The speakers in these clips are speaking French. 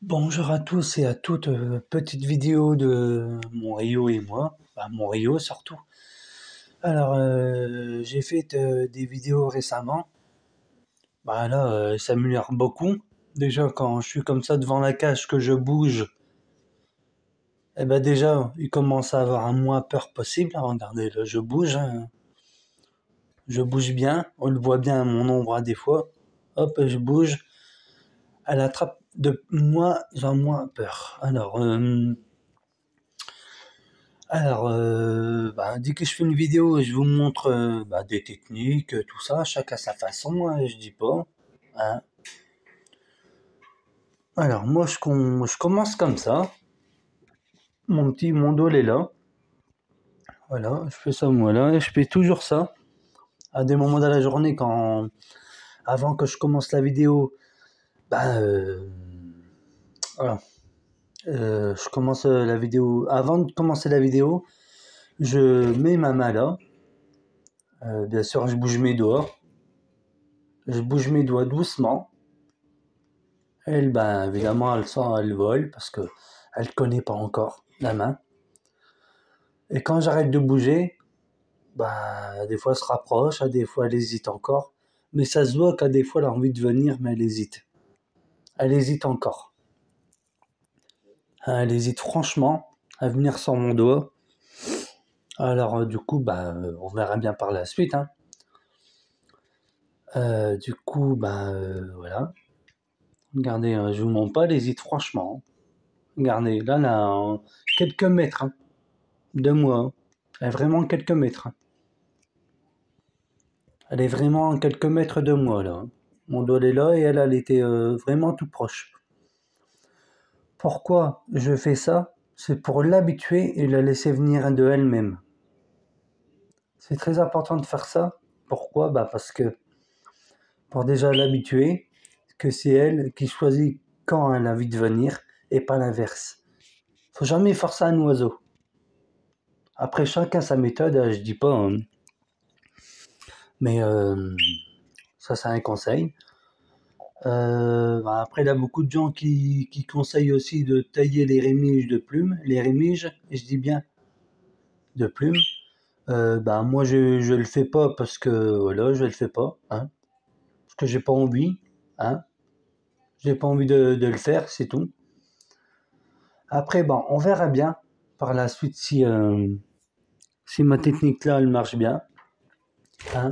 Bonjour à tous et à toutes, petite vidéo de mon Rio et moi, mon Rio surtout. Alors, j'ai fait des vidéos récemment. Là, ça m'énerve beaucoup. Déjà, quand je suis comme ça devant la cage, que je bouge, déjà, il commence à avoir un moins peur possible. Regardez, là, je bouge, hein. Je bouge bien. On le voit bien, mon ombre, des fois. Hop, je bouge. Elle attrape de moins en moins peur. Dès que je fais une vidéo, je vous montre des techniques, tout ça, chacun sa façon, hein, je dis pas. Hein. Alors, moi, je commence comme ça. Mon dos est là. Voilà, je fais ça, voilà, et je fais toujours ça. À des moments de la journée, avant que je commence la vidéo, bah, euh, voilà, je commence la vidéo. Avant de commencer la vidéo, je mets ma main là. Bien sûr, je bouge mes doigts. Je bouge mes doigts doucement. Elle, évidemment, elle sent, elle vole parce que elle connaît pas encore la main. Et quand j'arrête de bouger, des fois elle se rapproche, des fois elle hésite encore. Mais ça se voit qu'à des fois elle a envie de venir, mais elle hésite. Elle hésite encore. Elle hésite franchement à venir sur mon doigt. Alors du coup, on verra bien par la suite. Hein. Voilà. Regardez, je vous montre pas, elle hésite franchement. Regardez, là, quelques mètres de moi. Elle est vraiment quelques mètres. Elle est vraiment à quelques mètres de moi, là. Mon doigt est là et elle était vraiment tout proche. Pourquoi je fais ça? C'est pour l'habituer et la laisser venir de elle-même. C'est très important de faire ça. Pourquoi? Parce que pour déjà l'habituer, que c'est elle qui choisit quand elle a envie de venir et pas l'inverse. Faut jamais forcer un oiseau. Après, chacun sa méthode, je dis pas, hein. Mais ça, c'est un conseil. Après, il y a beaucoup de gens qui conseillent aussi de tailler les rémiges de plumes. Les rémiges, et je dis bien de plumes. Moi, je le fais pas parce que, voilà, je le fais pas. Hein, parce que j'ai pas envie. Hein, j'ai pas envie de le faire, c'est tout. Après, on verra bien par la suite si ma technique là, elle marche bien. Hein,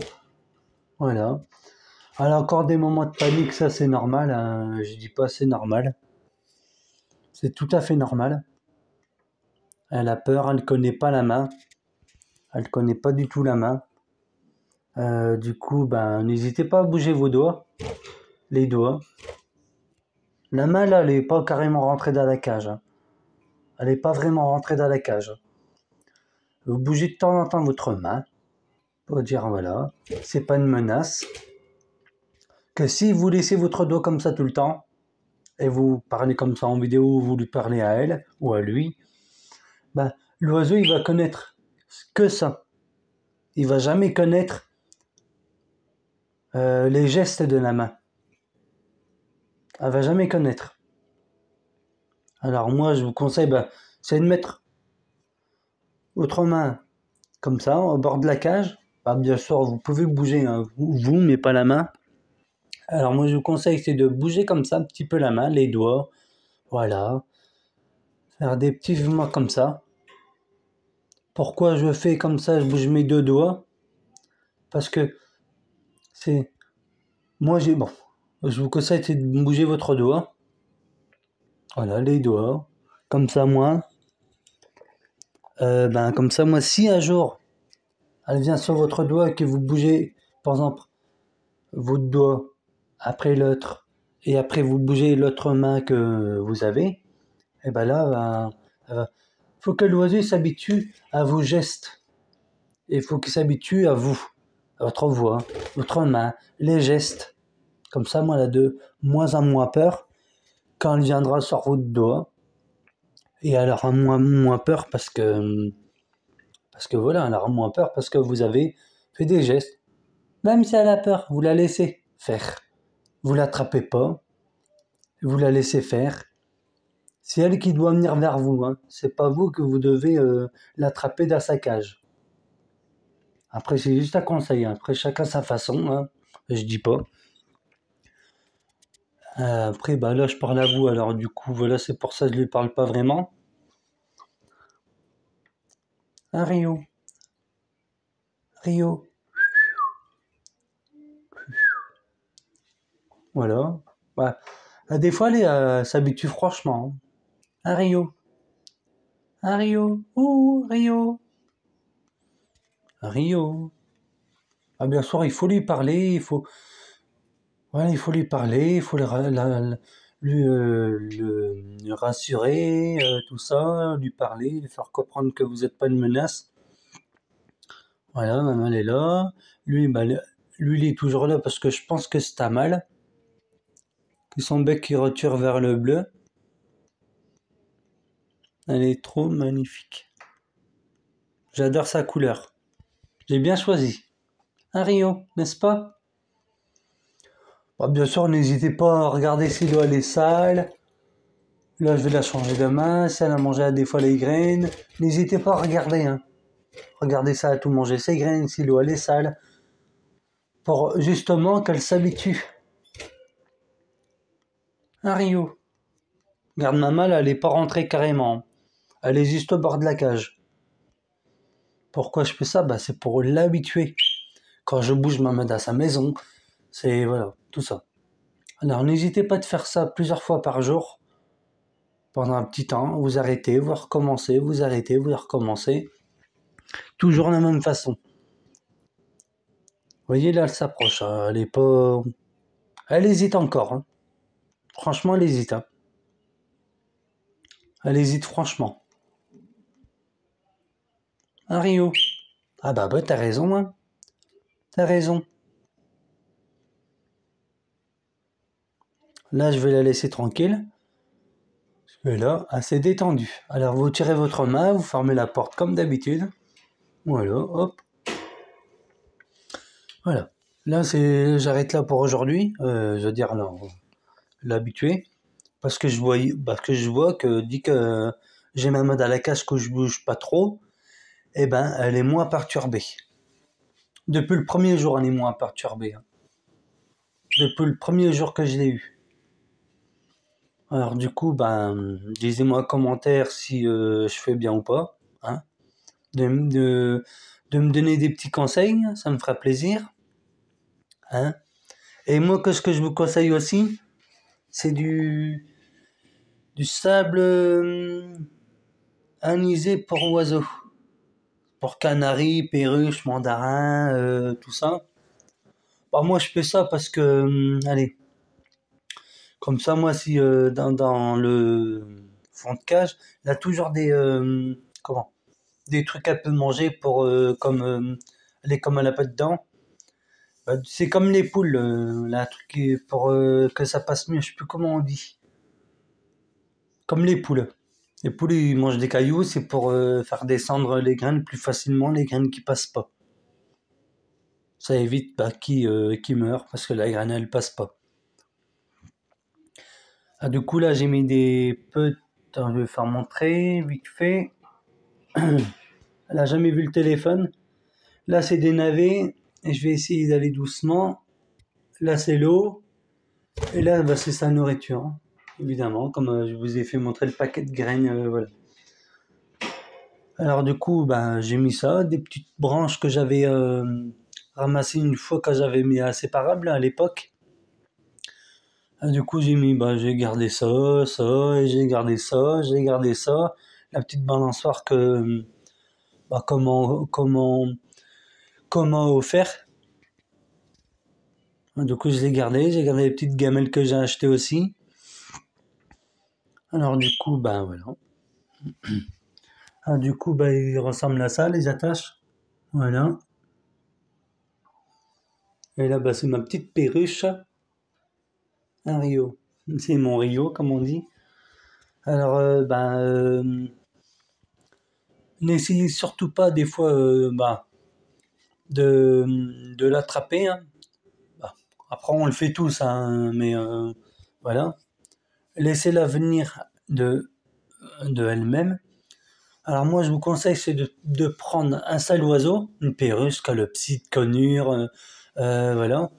voilà. Alors, encore des moments de panique, ça c'est normal. Hein, je dis pas c'est normal. C'est tout à fait normal. Elle a peur, elle connaît pas la main. Elle connaît pas du tout la main. Du coup, n'hésitez pas à bouger vos doigts, les doigts. La main là, elle est pas carrément rentrée dans la cage. Hein. Elle est pas vraiment rentrée dans la cage. Vous bougez de temps en temps votre main pour dire voilà, c'est pas une menace. Que si vous laissez votre doigt comme ça tout le temps et vous parlez comme ça en vidéo, vous lui parlez à elle ou à lui, l'oiseau il va connaître que ça. Il va jamais connaître les gestes de la main. Elle va jamais connaître. Alors moi, je vous conseille, c'est de mettre votre main comme ça, au bord de la cage. Bien sûr, vous pouvez bouger, hein, vous, mais pas la main. Alors moi, je vous conseille, c'est de bouger comme ça, un petit peu la main, les doigts. Voilà. Faire des petits mouvements comme ça. Pourquoi je fais comme ça, je bouge mes deux doigts? Parce que c'est... Moi, je vous conseille, c'est de bouger votre doigt. Voilà, les doigts. Comme ça, moi. Comme ça, moi, si un jour elle vient sur votre doigt et que vous bougez, par exemple, votre doigt après l'autre, et après vous bougez l'autre main que vous avez, et faut que l'oiseau s'habitue à vos gestes. Et il faut qu'il s'habitue à vous, à votre voix, votre main, les gestes. Comme ça, moi, elle a de moins en moins peur quand elle viendra sur votre doigt. Et elle aura moins peur parce que voilà, elle aura moins peur parce que vous avez fait des gestes. Même si elle a peur, vous la laissez faire. Vous l'attrapez pas, vous la laissez faire. C'est elle qui doit venir vers vous, hein. C'est pas vous que vous devez l'attraper dans sa cage. Après, c'est juste un conseil, hein. Après, chacun sa façon, hein. Je dis pas. Après, bah là, je parle à vous, alors du coup, voilà, c'est pour ça que je lui parle pas vraiment. Hein, Rio? Rio? Voilà. Bah, des fois, elle s'habitue franchement, hein. Hein, Rio? Hein, Rio? Ouh, Rio? Rio? Ah, bien sûr, il faut lui parler, voilà, il faut lui parler, il faut lui rassurer, tout ça, lui parler, lui faire comprendre que vous n'êtes pas une menace. Voilà, maman elle est là. Lui, bah, lui, il est toujours là parce que je pense que c'est à mal. Que son bec qui retire vers le bleu. Elle est trop magnifique. J'adore sa couleur. J'ai bien choisi. Un Rio, n'est-ce pas? Bah, bien sûr, n'hésitez pas à regarder si l'eau elle est sale. Là, je vais la changer demain. Si elle a mangé des fois les graines, n'hésitez pas à regarder, hein. Regardez ça à tout manger, ses graines, si l'eau elle est sale. Pour justement qu'elle s'habitue. Un Rio. Regarde, maman, là, elle est pas rentrée carrément. Elle est juste au bord de la cage. Pourquoi je fais ça? Bah, c'est pour l'habituer. Quand je bouge ma main dans sa maison, c'est voilà, tout ça. Alors n'hésitez pas de faire ça plusieurs fois par jour. Pendant un petit temps, vous arrêtez, vous recommencez, vous arrêtez, vous recommencez. Toujours de la même façon. Vous voyez, là, elle s'approche. Elle est pas... Elle hésite encore, hein. Franchement, elle hésite, hein. Elle hésite franchement. Un Rio. Ah bah t'as raison, hein. T'as raison. Là, je vais la laisser tranquille. Et là, assez détendu. Alors, vous tirez votre main, vous fermez la porte comme d'habitude. Voilà, hop. Voilà. Là, j'arrête là pour aujourd'hui. Je veux dire, non, l'habitué. Parce que je vois que dès que j'ai ma main dans la cage, que je bouge pas trop, eh ben, elle est moins perturbée. Depuis le premier jour, elle est moins perturbée, hein. Depuis le premier jour que je l'ai eu. Alors du coup, ben, disez-moi en commentaire si je fais bien ou pas, hein. De, de, de me donner des petits conseils, ça me fera plaisir, hein. Et moi, ce que je vous conseille aussi, c'est du sable anisé pour oiseaux, pour canaris, perruches, mandarins, tout ça. Bah, moi, je fais ça parce que, allez, comme ça, moi, si dans le fond de cage, il y a toujours comment, des trucs qu'elle peut manger pour, comme elle a pas dedans. Bah, c'est comme les poules, là, un truc pour que ça passe mieux, je sais plus comment on dit. Comme les poules. Les poules, ils mangent des cailloux, c'est pour faire descendre les graines plus facilement, les graines qui passent pas. Ça évite bah, qui meurt parce que la graine, elle passe pas. Ah, du coup, là, j'ai mis des peu. Attends, je vais faire montrer, vite fait. Elle a jamais vu le téléphone. Là, c'est des navets, et je vais essayer d'aller doucement. Là, c'est l'eau. Et là, bah, c'est sa nourriture, hein, évidemment, comme je vous ai fait montrer le paquet de graines, voilà. Alors du coup, bah, j'ai mis ça, des petites branches que j'avais ramassées une fois quand j'avais mis inséparable à l'époque. Ah, du coup, bah, j'ai gardé ça, ça, et j'ai gardé ça, j'ai gardé ça. La petite balançoire bah, comment offert. Ah, du coup, je l'ai gardé. J'ai gardé les petites gamelles que j'ai achetées aussi. Alors du coup, bah voilà. Ah, du coup, bah, ils ressemblent à ça, les attaches. Voilà. Et là, bah, c'est ma petite perruche. Un Rio. C'est mon Rio, comme on dit. Alors, n'essayez surtout pas, des fois, bah, de l'attraper, hein. Bah, après, on le fait tous, hein, mais voilà. Laissez-la venir de elle-même. Alors moi, je vous conseille, c'est de prendre un seul oiseau, une perruche, calopsite, conure, voilà.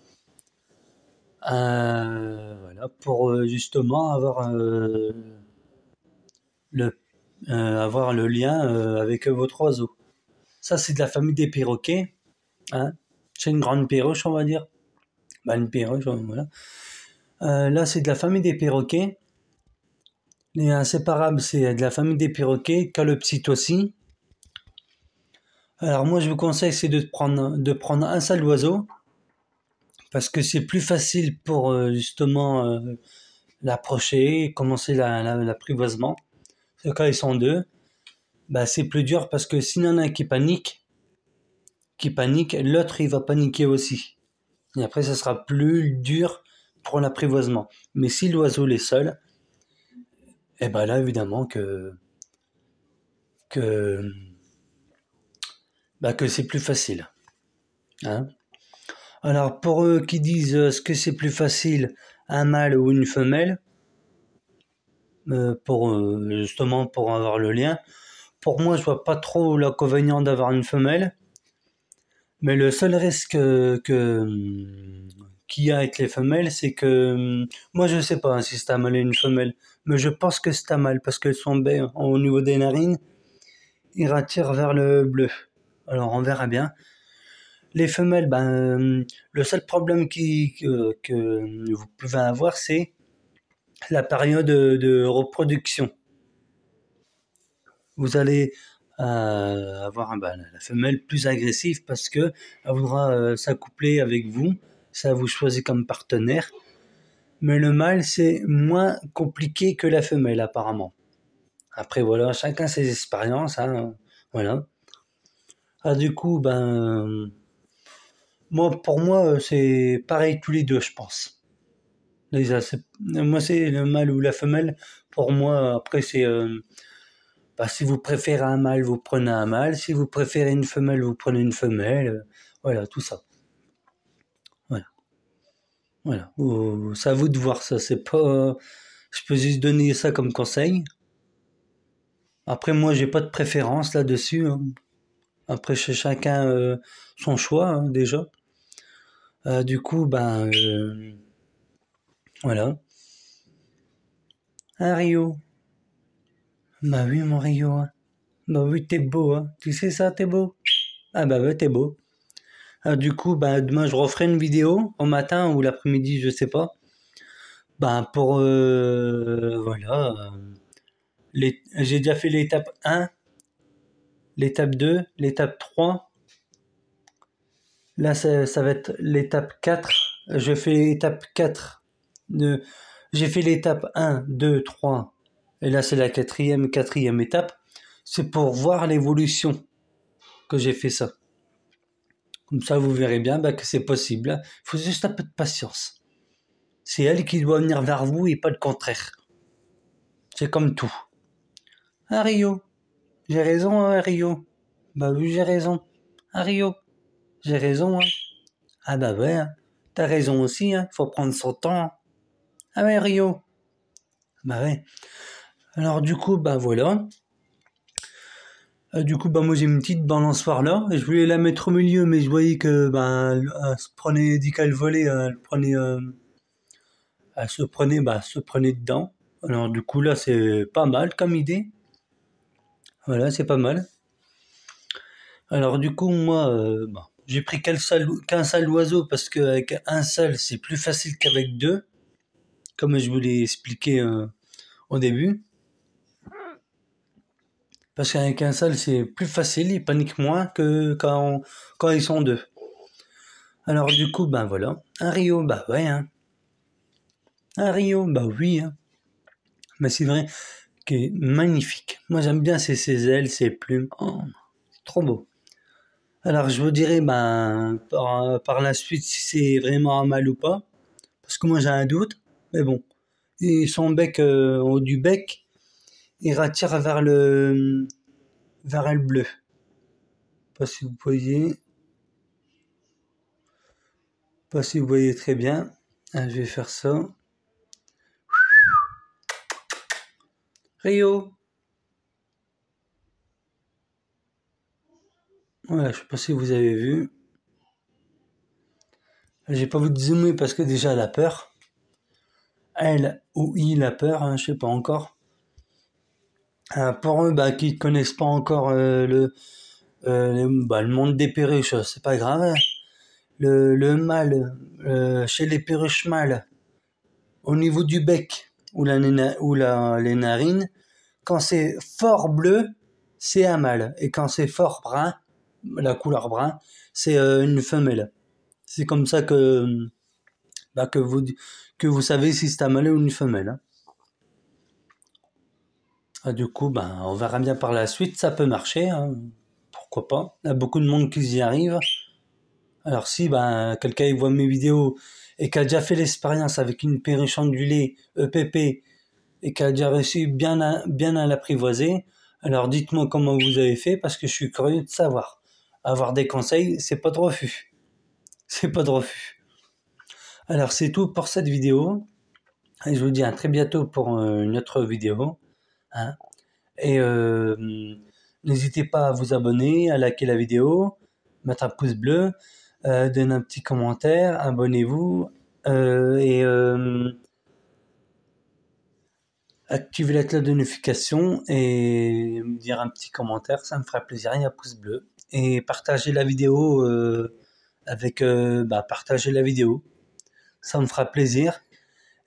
Voilà, pour justement le, avoir le lien avec votre oiseau. Ça, c'est de la famille des perroquets. Hein. C'est une grande perruche, on va dire. Bah, une perruche, voilà. Là, c'est de la famille des perroquets. Les inséparables, c'est de la famille des perroquets. Calopsite aussi. Alors moi, je vous conseille, c'est de prendre un seul oiseau. Parce que c'est plus facile pour justement l'approcher, commencer l'apprivoisement. Quand ils sont deux, bah, c'est plus dur parce que s'il y en a un qui panique, l'autre il va paniquer aussi. Et après, ça sera plus dur pour l'apprivoisement. Mais si l'oiseau est seul, et ben là, évidemment que, que c'est plus facile. Hein. Alors, pour eux qui disent est-ce que c'est plus facile un mâle ou une femelle, justement pour avoir le lien, pour moi, je vois pas trop l'inconvénient d'avoir une femelle. Mais le seul risque qu'il y a avec les femelles, c'est que moi je sais pas si c'est un mâle ou une femelle, mais je pense que c'est un mâle parce qu'elles sont baies au niveau des narines, ils attirent vers le bleu. Alors on verra bien. Les femelles, le seul problème que vous pouvez avoir, c'est la période de reproduction. Vous allez avoir la femelle plus agressive parce que elle voudra s'accoupler avec vous, ça vous choisit comme partenaire. Mais le mâle, c'est moins compliqué que la femelle apparemment. Après voilà, chacun ses expériences, hein, voilà. Ah du coup, pour moi, c'est pareil tous les deux, je pense. Moi, c'est le mâle ou la femelle. Pour moi, après, c'est si vous préférez un mâle, vous prenez un mâle. Si vous préférez une femelle, vous prenez une femelle. Voilà, tout ça. Voilà. Voilà. C'est à vous de voir ça. C'est pas. Je peux juste donner ça comme conseil. Après, moi, j'ai pas de préférence là-dessus. Hein. Après, chez chacun son choix, hein, déjà. Du coup, voilà. Un Rio. Bah oui, mon Rio. Hein. Bah oui, t'es beau. Hein. Tu sais ça, t'es beau. Ah bah ouais, t'es beau. Du coup, demain, je referai une vidéo au matin ou l'après-midi, je sais pas. Pour voilà, j'ai déjà fait l'étape 1, l'étape 2, l'étape 3. Là, ça va être l'étape 4. Je fais l'étape 4. J'ai fait l'étape 1, 2, 3. Et là, c'est la quatrième étape. C'est pour voir l'évolution que j'ai fait ça. Comme ça, vous verrez bien que c'est possible. Il faut juste un peu de patience. C'est elle qui doit venir vers vous et pas le contraire. C'est comme tout. Ah Rio, j'ai raison, hein, Rio. Bah oui, j'ai raison. Ah Rio, j'ai raison. Hein. Ah bah ouais, hein. T'as raison aussi, hein. Faut prendre son temps. Ah ouais, Rio. Bah ouais. Alors du coup, voilà. Du coup, moi j'ai une petite balançoire là. Et je voulais la mettre au milieu, mais je voyais que elle se prenait, dès qu'elle volait, elle se prenait dedans. Alors du coup là, c'est pas mal comme idée. Voilà, c'est pas mal. Alors du coup, moi, j'ai pris qu'un seul oiseau parce qu'avec un seul, c'est plus facile qu'avec deux, comme je vous l'ai expliqué au début. Parce qu'avec un seul, c'est plus facile, ils paniquent moins que quand ils sont deux. Alors du coup, voilà. Un Rio, bah ouais, hein. Un Rio, bah oui, hein. Mais c'est vrai qu'il est magnifique. Moi, j'aime bien ses ailes, ses plumes. Oh, trop beau. Alors, je vous dirai par la suite si c'est vraiment un mâle ou pas. Parce que moi, j'ai un doute. Mais bon. Et son bec, en haut du bec, il rattire vers le bleu. Je sais pas si vous voyez. Pas si vous voyez très bien. Ah, je vais faire ça. Rio. Voilà, je sais pas si vous avez vu. J'ai pas voulu zoomer parce que déjà elle a peur. Elle ou il a peur, hein, je sais pas encore. Pour eux qui ne connaissent pas encore le monde des perruches, c'est pas grave, hein. Le mâle, chez les perruches mâles, au niveau du bec les narines, quand c'est fort bleu, c'est un mâle. Et quand c'est fort brun, la couleur brun, c'est une femelle. C'est comme ça bah, que, vous, que vous savez si c'est un mâle ou une femelle, hein. Du coup, ben, on verra bien par la suite, ça peut marcher, hein. Pourquoi pas. Il y a beaucoup de monde qui y arrive. Alors si ben, quelqu'un voit mes vidéos et qui a déjà fait l'expérience avec une perruche ondulée EPP et qui a déjà réussi bien à l'apprivoiser, alors dites-moi comment vous avez fait parce que je suis curieux de savoir. Avoir des conseils, c'est pas de refus. C'est pas de refus. Alors c'est tout pour cette vidéo. Et je vous dis à très bientôt pour une autre vidéo, hein. Et n'hésitez pas à vous abonner, à liker la vidéo, mettre un pouce bleu, donner un petit commentaire, abonnez-vous et activez la cloche de notification et me dire un petit commentaire, ça me fera plaisir, et un pouce bleu. Et partagez la vidéo partagez la vidéo, ça me fera plaisir.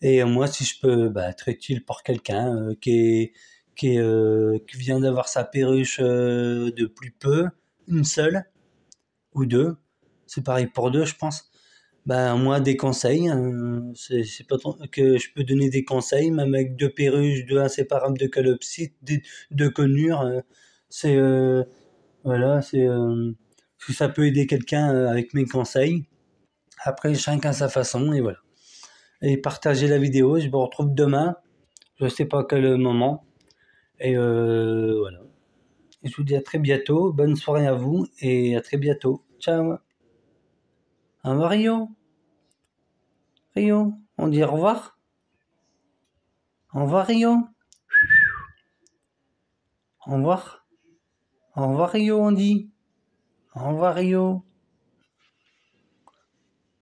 Et moi, si je peux être utile pour quelqu'un qui vient d'avoir sa perruche de plus peu, une seule ou deux, c'est pareil pour deux, je pense. Moi, des conseils, c'est pas que je peux donner des conseils, même avec deux perruches, deux inséparables de calopsite, deux conures, c'est voilà, si ça peut aider quelqu'un avec mes conseils. Après, chacun sa façon et voilà. Et partagez la vidéo. Je vous retrouve demain. Je sais pas à quel moment. Et voilà. Et je vous dis à très bientôt. Bonne soirée à vous et à très bientôt. Ciao. Au revoir Rio. Rio. On dit au revoir. Au revoir Rio. Au revoir. Au revoir Rio on dit. Au revoir Rio.